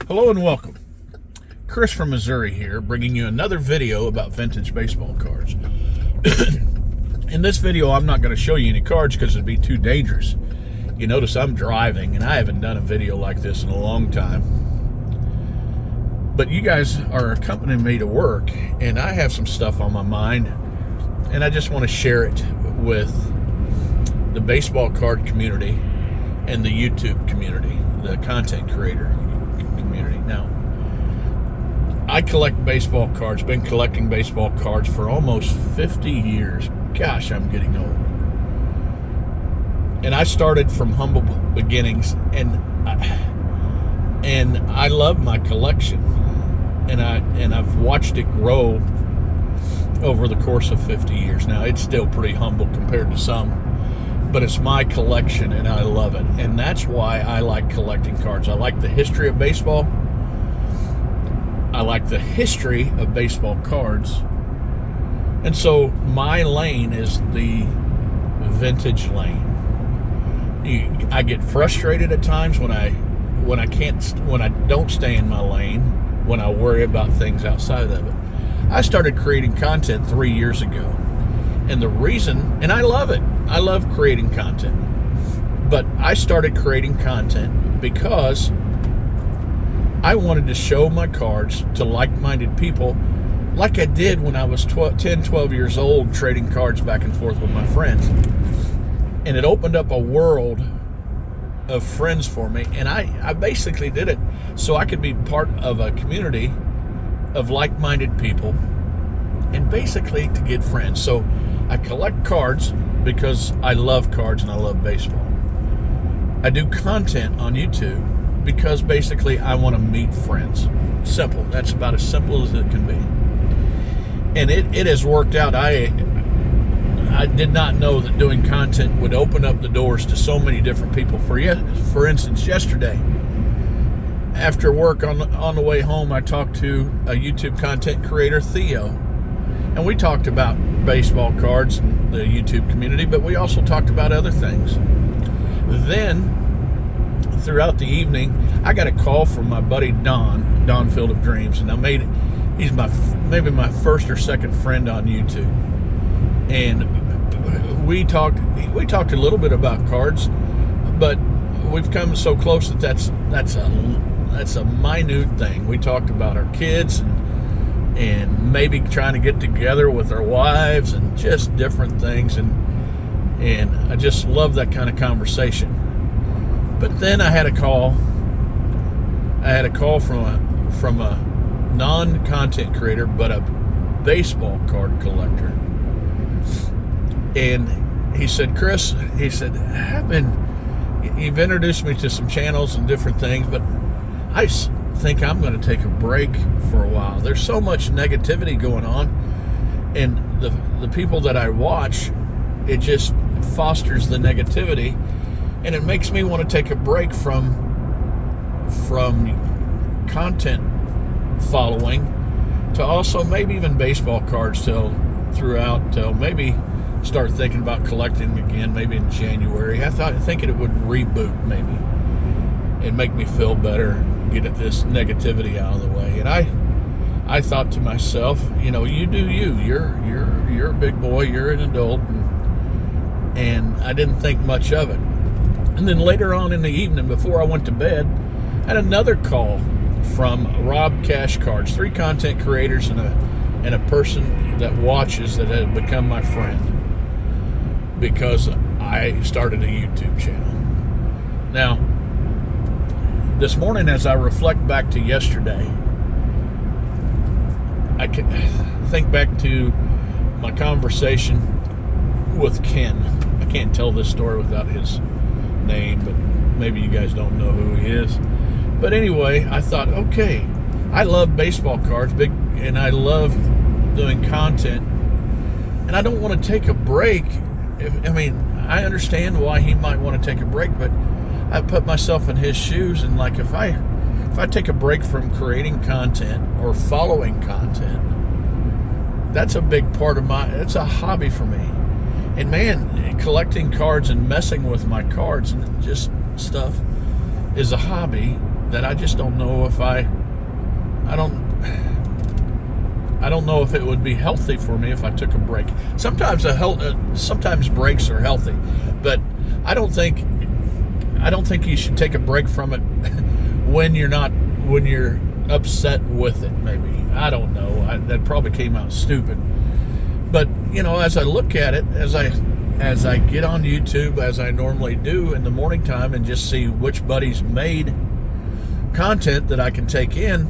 Hello and welcome. Chris from Missouri here, bringing you another video about vintage baseball cards. In this video, I'm not going to show you any cards because it'd be too dangerous. You notice I'm driving, and I haven't done a video like this in a long time. But you guys are accompanying me to work, and I have some stuff on my mind, and I just want to share it with the baseball card community and the YouTube community, the content creator community. Now, I collect baseball cards, been collecting baseball cards for almost 50 years. Gosh, I'm getting old. And I started from humble beginnings, and I love my collection. And I've watched it grow over the course of 50 years. Now, it's still pretty humble compared to some, but it's my collection and I love it. And that's why I like collecting cards. I like the history of baseball. I like the history of baseball cards. And so my lane is the vintage lane. I get frustrated at times when I don't stay in my lane, when I worry about things outside of it. I started creating content 3 years ago. And the reason, and I love it, I love creating content. But I started creating content because I wanted to show my cards to like-minded people like I did when I was 10, 12 years old, trading cards back and forth with my friends. And it opened up a world of friends for me. And I basically did it so I could be part of a community of like-minded people and basically to get friends. So I collect cards because I love cards and I love baseball. I do content on YouTube because basically I want to meet friends. Simple. That's about as simple as it can be. And it has worked out. I did not know that doing content would open up the doors to so many different people. For instance, yesterday, after work on the way home, I talked to a YouTube content creator, Theo. And we talked about baseball cards and the YouTube community, but we also talked about other things. Then, throughout the evening, I got a call from my buddy Don Field of Dreams, and he's maybe my first or second friend on YouTube. And we talked a little bit about cards, but we've come so close that that's a minute thing. We talked about our kids and maybe trying to get together with our wives and just different things, and I just love that kind of conversation. But then I had a call from a non-content creator but a baseball card collector, and he said, Chris, you've introduced me to some channels and different things, but I think I'm going to take a break for a while. There's so much negativity going on, and the people that I watch, it just fosters the negativity, and it makes me want to take a break from content following to also maybe even baseball cards till maybe start thinking about collecting again maybe in January. Thinking it would reboot maybe and make me feel better, get at this negativity out of the way. And I thought to myself, you do you. You're a big boy. You're an adult, and I didn't think much of it. And then later on in the evening, before I went to bed, I had another call from Rob Cash Cards, 3 content creators and a person that watches that had become my friend because I started a YouTube channel. Now, this morning, as I reflect back to yesterday, I can think back to my conversation with Ken. I can't tell this story without his name, but maybe you guys don't know who he is. But anyway, I thought, okay, I love baseball cards, and I love doing content, and I don't want to take a break. I understand why he might want to take a break, but I put myself in his shoes, and like if I take a break from creating content or following content, that's a big part of it's a hobby for me. And man, collecting cards and messing with my cards and just stuff is a hobby that I just don't know if I don't know if it would be healthy for me if I took a break. Sometimes breaks are healthy, but I don't think you should take a break from it when you're upset with it. Maybe, I don't know. That probably came out stupid, but as I look at it, as I get on YouTube, as I normally do in the morning time, and just see which buddies made content that I can take in,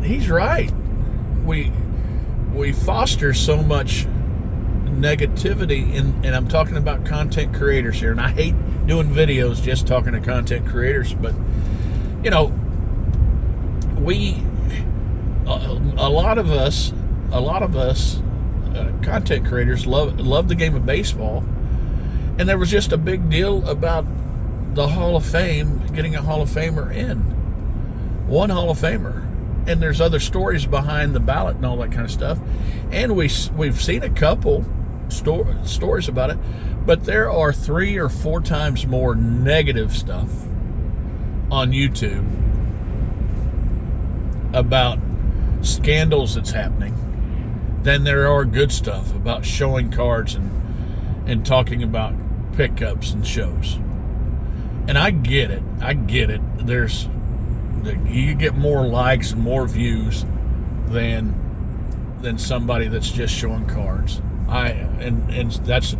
he's right. We foster so much negativity and I'm talking about content creators here, and I hate doing videos just talking to content creators, but a lot of us content creators love the game of baseball, and there was just a big deal about the Hall of Fame, getting a Hall of Famer in, one Hall of Famer. And there's other stories behind the ballot and all that kind of stuff. And we've seen a couple stories about it, but there are 3 or 4 times more negative stuff on YouTube about scandals that's happening than there are good stuff about showing cards and talking about pickups and shows. And I get it. You get more likes and more views than somebody that's just showing cards. And that's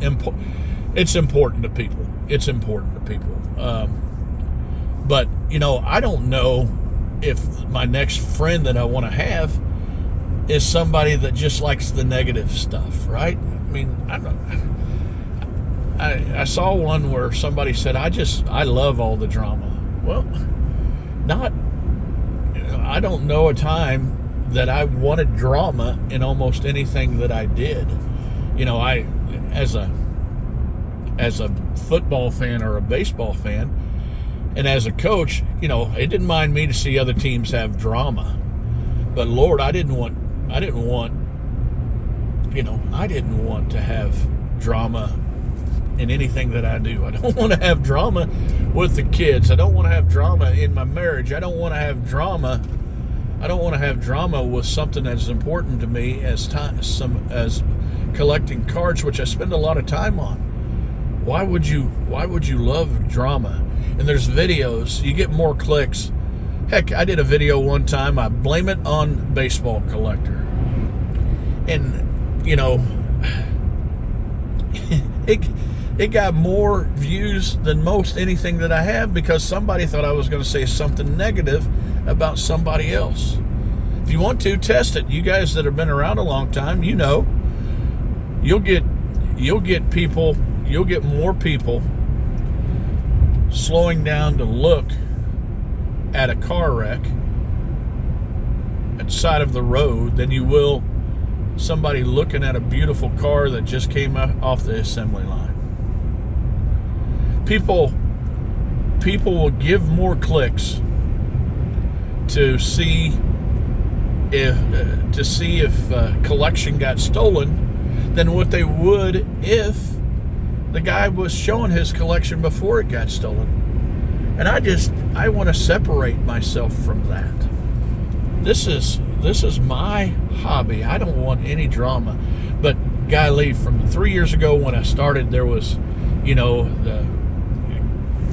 it's important to people. It's important to people. But I don't know if my next friend that I want to have is somebody that just likes the negative stuff, right? I mean, I saw one where somebody said, I love all the drama. Well, I don't know a time that I wanted drama in almost anything that I did. I as a football fan or a baseball fan, and as a coach, it didn't mind me to see other teams have drama. But Lord, I didn't want to have drama in anything that I do. I don't want to have drama with the kids. I don't want to have drama in my marriage. I don't want to have drama with something as important to me as collecting cards, which I spend a lot of time on. Why would you love drama? And there's videos, you get more clicks. Heck, I did a video one time, I blame it on Baseball Collector. And it got more views than most anything that I have, because somebody thought I was going to say something negative about somebody else. If you want to test it, you guys that have been around a long time, you'll get more people slowing down to look at a car wreck at the side of the road than you will somebody looking at a beautiful car that just came off the assembly line. People will give more clicks to see if collection got stolen than what they would if the guy was showing his collection before it got stolen. And I want to separate myself from that. This is my hobby. I don't want any drama. But Guy Lee, from 3 years ago when I started, there was, the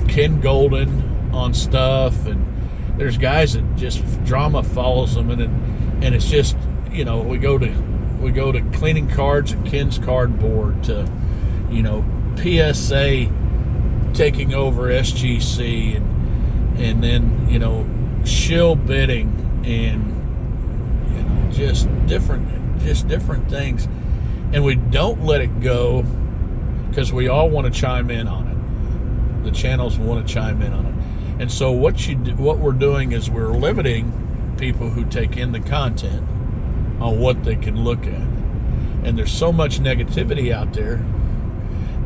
Ken Golden on stuff, and there's guys that just drama follows them, and it's just, we go to cleaning cards and Ken's Cardboard to, PSA taking over SGC, and then shill bidding, and just different things, and we don't let it go because we all want to chime in on it. The channels want to chime in on it, and so what we're doing is we're limiting people who take in the content on what they can look at. And there's so much negativity out there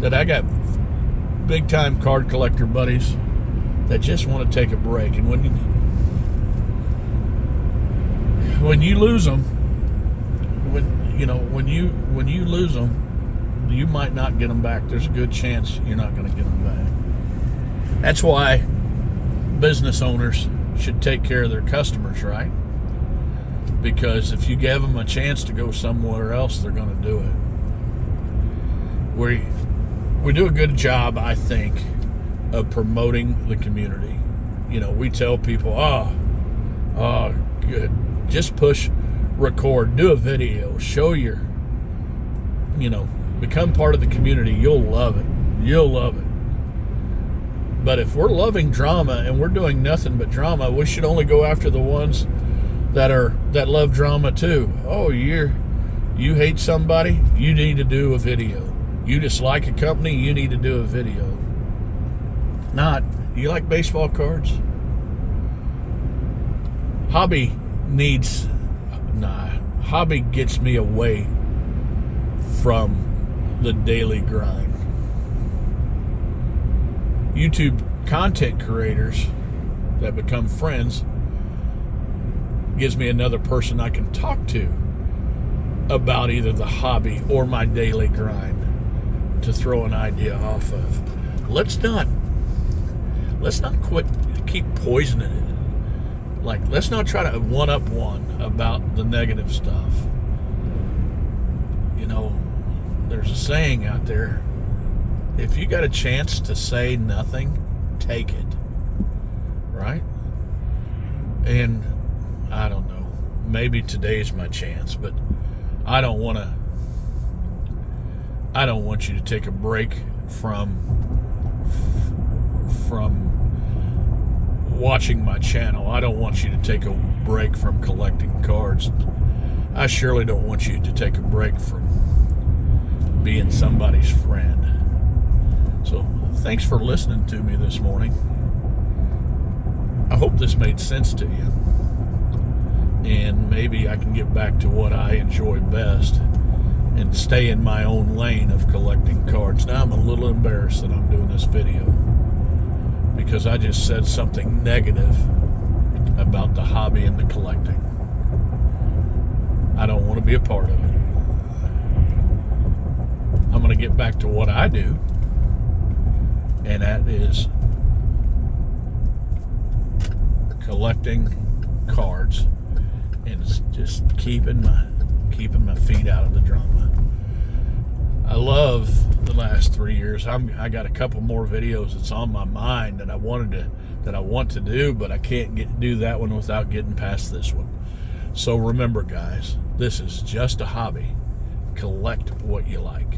that I got big time card collector buddies that just want to take a break. And when you lose them, when you lose them, you might not get them back. There's a good chance you're not going to get them back. That's why business owners should take care of their customers, right? Because if you give them a chance to go somewhere else, they're going to do it. We do a good job, I think, of promoting the community. You know, we tell people, oh, good. Just push record, do a video, show your, become part of the community. You'll love it. You'll love it. But if we're loving drama and we're doing nothing but drama, we should only go after the ones that love drama too. Oh, you hate somebody, you need to do a video. You dislike a company, you need to do a video. Not, you like baseball cards? Hobby gets me away from the daily grind. YouTube content creators that become friends gives me another person I can talk to about either the hobby or my daily grind to throw an idea off of. Let's not keep poisoning it. Like, let's not try to one-up one about the negative stuff. There's a saying out there, if you got a chance to say nothing, take it. Right? And I don't know, maybe today's my chance, but I don't want you to take a break from watching my channel. I don't want you to take a break from collecting cards. I surely don't want you to take a break from being somebody's friend. So thanks for listening to me this morning. I hope this made sense to you. And maybe I can get back to what I enjoy best and stay in my own lane of collecting cards. Now I'm a little embarrassed that I'm doing this video because I just said something negative about the hobby and the collecting. I don't want to be a part of it. I'm going to get back to what I do, and that is collecting cards and just keeping my feet out of the drama. I love the last 3 years. I got a couple more videos that's on my mind that I want to do, but I can't do that one without getting past this one. So remember, guys, this is just a hobby. Collect what you like.